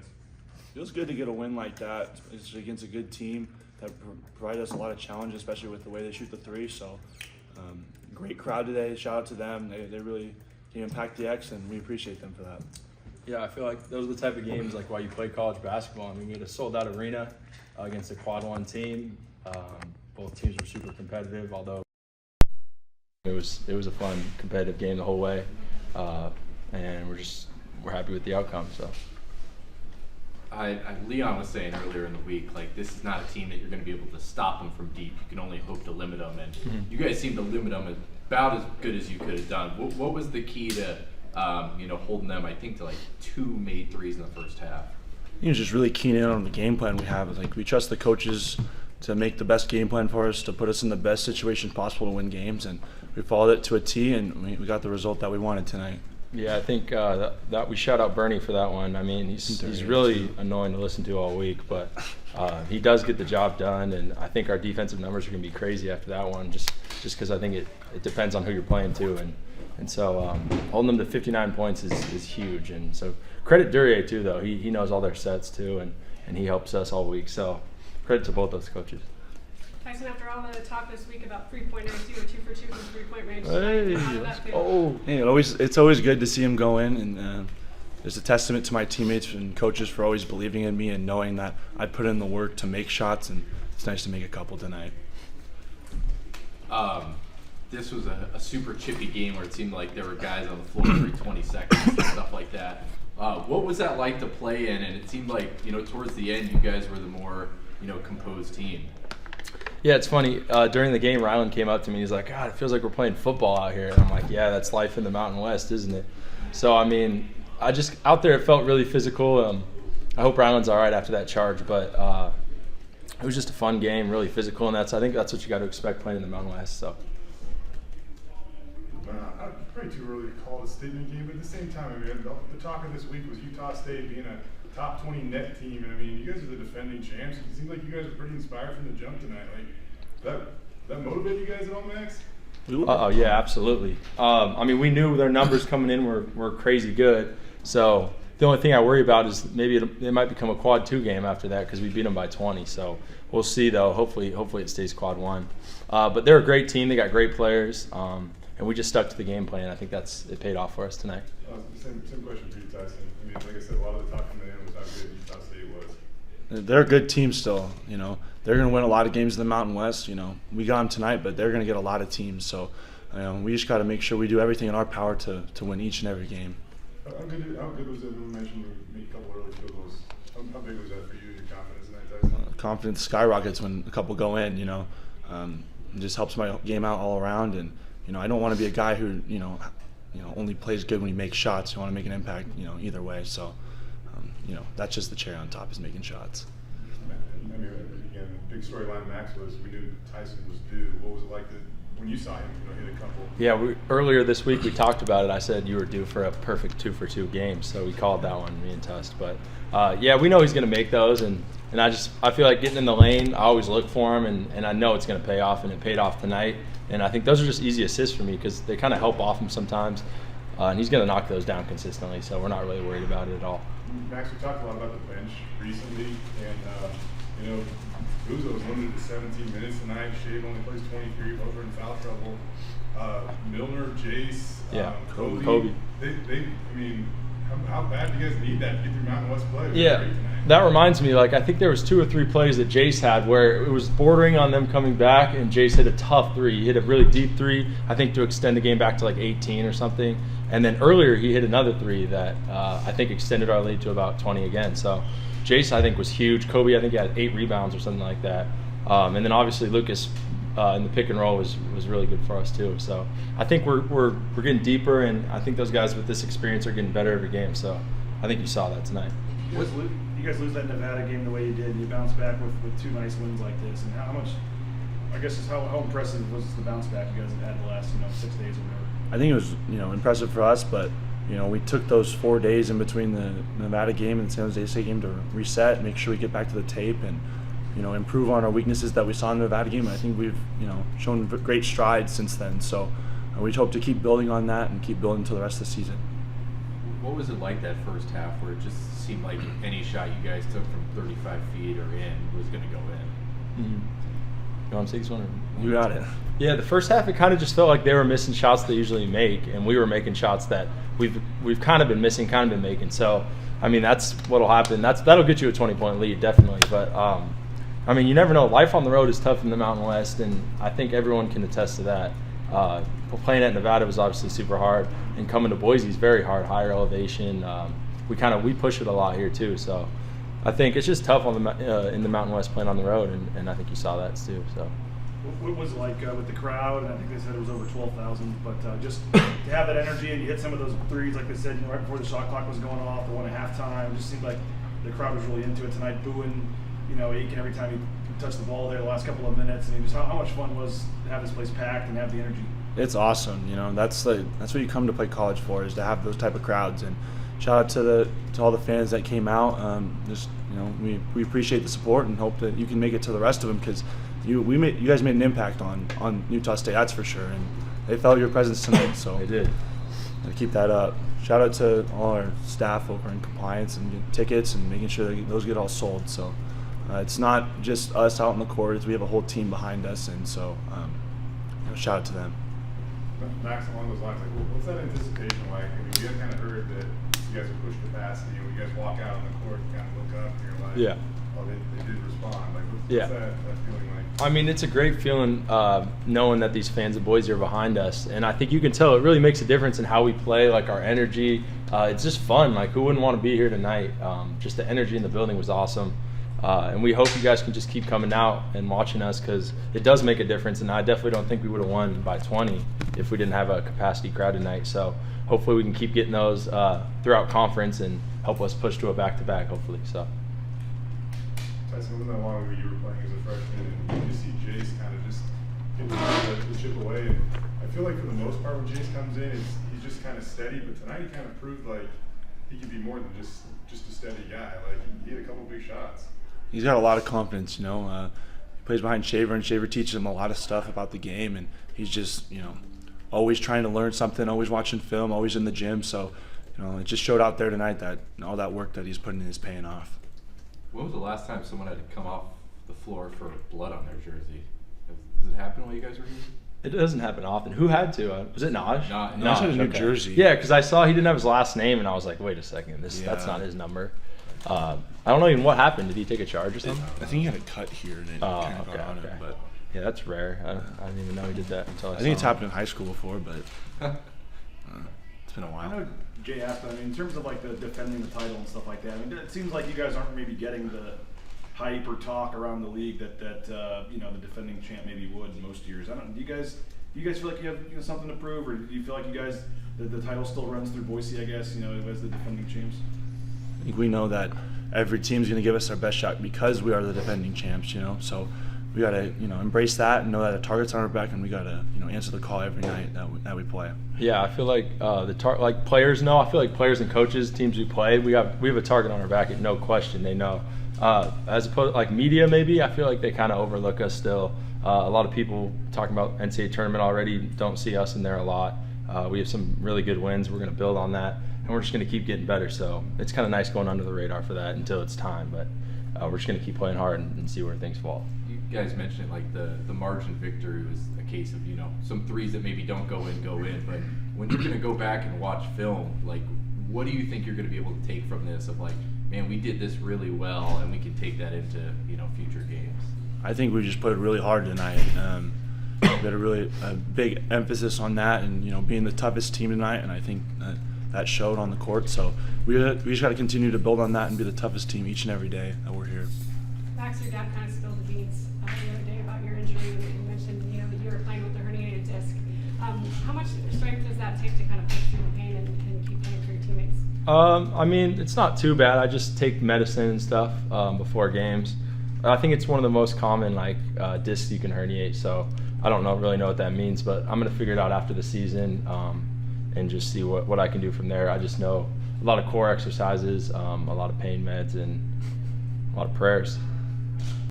guys? Feels good to get a win like that. It's against a good team that provide us a lot of challenge, especially with the way they shoot the three. So, great crowd today. Shout out to them. They really impact the X, and we appreciate them for that. Yeah, I feel like those are the type of games like why you play college basketball. I mean, we had a sold-out arena against a quad one team. Both teams were super competitive, although it was a fun, competitive game the whole way, and we're happy with the outcome. So. Leon was saying earlier in the week, like, this is not a team that you're going to be able to stop them from deep. You can only hope to limit them, and you guys seem to limit them about as good as you could have done. What was the key to holding them, I think, to like 2 made threes in the first half? Just really keen in on the game plan we have. Like, we trust the coaches to make the best game plan for us, to put us in the best situation possible to win games, and we followed it to a T, and we got the result that we wanted tonight. Yeah, I think that we shout out Bernie for that one. I mean, he's really annoying to listen to all week, but he does get the job done, and I think our defensive numbers are going to be crazy after that one, just because I think it depends on who you're playing too, and so holding them to 59 points is huge, and so credit Duryea too, though. He knows all their sets too, and he helps us all week. So credit to both those coaches. Tyson, after all the talk this week about three-pointers, you were 2 for 2 from three-point range. Hey, How did that feel? It's always good to see him go in, and it's a testament to my teammates and coaches for always believing in me and knowing that I put in the work to make shots, and it's nice to make a couple tonight. This was a super chippy game where it seemed like there were guys on the floor every 20 seconds and stuff like that. What was that like to play in? And it seemed like, towards the end, you guys were the more, composed team. Yeah, it's funny. During the game, Ryland came up to me. He's like, God, it feels like we're playing football out here. And I'm like, yeah, that's life in the Mountain West, isn't it? So, I mean, out there, it felt really physical. I hope Ryland's all right after that charge. But it was just a fun game, really physical. And I think that's what you got to expect playing in the Mountain West. So. Probably too early to call it a statement game, but at the same time, I mean, the talk of this week was Utah State being a top 20 net team, and I mean, you guys are the defending champs. It seems like you guys are pretty inspired from the jump tonight. Like, that motivate you guys at all, Max? Oh yeah, absolutely. I mean, we knew their numbers coming in were crazy good. So the only thing I worry about is maybe it might become a quad 2 game after that because we beat them by 20. So we'll see though. Hopefully it stays quad 1. But they're a great team. They got great players. And we just stuck to the game plan. I think it paid off for us tonight. Same question for you, Tyson. I mean, like I said, a lot of the talk coming in was how good Utah State was. They're a good team still. They're going to win a lot of games in the Mountain West. We got them tonight, but they're going to get a lot of teams. So we just got to make sure we do everything in our power to win each and every game. How good was it? You mentioned you made a couple early field goals. How big was that for you? Your confidence in that, Tyson? Confidence skyrockets when a couple go in. It just helps my game out all around, and I don't want to be a guy who only plays good when he makes shots. You want to make an impact, either way. So, that's just the cherry on top is making shots. I mean, again, big storyline. Max was we knew Tyson was due. What was it like when you saw him? Hit a couple. Yeah, earlier this week we talked about it. I said you were due for a perfect 2 for 2 game, so we called that one, me and Tust. But yeah, we know he's going to make those, and I feel like getting in the lane. I always look for him, and I know it's going to pay off, and it paid off tonight. And I think those are just easy assists for me because they kind of help off him sometimes. And he's going to knock those down consistently, so we're not really worried about it at all. Max, we talked a lot about the bench recently, and Ruzo was limited to 17 minutes tonight. Shave only plays 23. Both are in foul trouble. Milner, Jace, Kobe. How bad do you guys need that to get through Mountain West play? Yeah, that reminds me, I think there was 2 or 3 plays that Jace had where it was bordering on them coming back, and Jace hit a tough 3. He hit a really deep 3, I think, to extend the game back to 18 or something. And then earlier he hit another 3 that I think extended our lead to about 20 again. So Jace, I think, was huge. Kobe, I think, had 8 rebounds or something like that. And then obviously Lucas in the pick and roll was really good for us too. So I think we're getting deeper, and I think those guys with this experience are getting better every game. So I think you saw that tonight. You guys lose that Nevada game the way you did, and you bounce back with 2 nice wins like this. And how much, I guess, how impressive was the bounce back you guys have had the last 6 days or whatever? I think it was impressive for us, but we took those 4 days in between the Nevada game and the San Jose State game to reset, make sure we get back to the tape, and improve on our weaknesses that we saw in the Nevada game. I think we've shown great strides since then. So we hope to keep building on that and keep building to the rest of the season. What was it like that first half where it just seemed like any shot you guys took from 35 feet or in was going to go in? Mm-hmm. You want to take this one? Or? You got it. Yeah, the first half it kind of just felt like they were missing shots they usually make, and we were making shots that we've kind of been missing, kind of been making. So, I mean, that's what'll happen. That'll get you a 20-point lead, definitely. But I mean, you never know. Life on the road is tough in the Mountain West, and I think everyone can attest to that. Playing at Nevada was obviously super hard, and coming to Boise is very hard, higher elevation. We push it a lot here too. So, I think it's just tough on in the Mountain West playing on the road, and I think you saw that too. So. What was it like with the crowd? And I think they said it was over 12,000. But just to have that energy and you hit some of those threes, like they said, right before the shot clock was going off, the one at halftime, it just seemed like the crowd was really into it tonight, booing, Aiken every time he touched the ball there the last couple of minutes. And how much fun was to have this place packed and have the energy? It's awesome. That's what you come to play college for, is to have those type of crowds. And shout out to all the fans that came out. We appreciate the support and hope that you can make it to the rest of them, because you guys made an impact on Utah State, that's for sure, and they felt your presence tonight. So They did. Gotta keep that up. Shout out to all our staff over in compliance and getting tickets and making sure that those get all sold. So it's not just us out on the court; we have a whole team behind us, and so shout out to them. Max, along those lines, what's that anticipation like? I mean, we had kind of heard that you guys would push capacity, and when you guys walk out on the court, you kind of look up and you're like, Yeah. oh, they did respond. Like, what's Yeah. that feeling like? I mean, it's a great feeling knowing that these fans of Boise are behind us, and I think you can tell it really makes a difference in how we play, like our energy. It's just fun. Like, who wouldn't want to be here tonight? Just the energy in the building was awesome, and we hope you guys can just keep coming out and watching us, because it does make a difference, and I definitely don't think we would have won by 20 if we didn't have a capacity crowd tonight. So hopefully we can keep getting those throughout conference and help us push to a back-to-back, hopefully. So. Tyson, wasn't that long ago you were playing as a freshman, and you just see Jace kind of just continue to chip away. And I feel like for the most part, when Jace comes in, he's just kind of steady. But tonight he kind of proved like he could be more than just a steady guy. Like he hit a couple big shots. He's got a lot of confidence. He plays behind Shaver, and Shaver teaches him a lot of stuff about the game, and he's just always trying to learn something, always watching film, always in the gym. So it just showed out there tonight that all that work that he's putting in is paying off. When was the last time someone had to come off the floor for blood on their jersey? Has it happened while you guys were here? It doesn't happen often. Who had to? Was it Naj? Naj had a new jersey. Yeah, because I saw he didn't have his last name, and I was like, wait a second, that's not his number. I don't know even what happened. Did he take a charge or something? I think he had a cut here and it kind of got on him. But yeah, that's rare. I didn't even know he did that until I saw think it's him. happened in high school before, but it's been a I while. know Jay asked, but I mean, in terms of like the defending the title and stuff like that, I mean, it seems like you guys aren't maybe getting the hype or talk around the league that the defending champ maybe would most years. Do you guys feel like you have something to prove, or do you feel like you guys the title still runs through Boise? I guess as the defending champs. I think we know that every team's going to give us our best shot because we are the defending champs. So we got to embrace that and know that the target's on our back, and we got to answer the call every night that we play. Yeah, I feel like like players know. I feel like players and coaches, teams we play, we have a target on our back, and no question, they know. As opposed to like media, maybe I feel like they kind of overlook us still. A lot of people talking about NCAA tournament already don't see us in there a lot. We have some really good wins. We're going to build on that, and we're just going to keep getting better. So it's kind of nice going under the radar for that until it's time. But we're just going to keep playing hard and see where things fall. You guys mentioned like the margin victory was a case of some threes that maybe don't go in. But when you're going to go back and watch film, like what do you think you're going to be able to take from this? Of like, man, we did this really well, and we can take that into future games. I think we just played really hard tonight. We had a big emphasis on that, and being the toughest team tonight, and I think that showed on the court. So we just got to continue to build on that and be the toughest team each and every day that we're here. Max, your dad kind of spilled the beans the other day about your injury. You mentioned that you were playing with a herniated disc. How much strength does that take to kind of push through the pain and keep playing for your teammates? I mean, it's not too bad. I just take medicine and stuff before games. I think it's one of the most common discs you can herniate. So I don't really know what that means, but I'm gonna figure it out after the season and just see what I can do from there. I just know a lot of core exercises, a lot of pain meds, and a lot of prayers.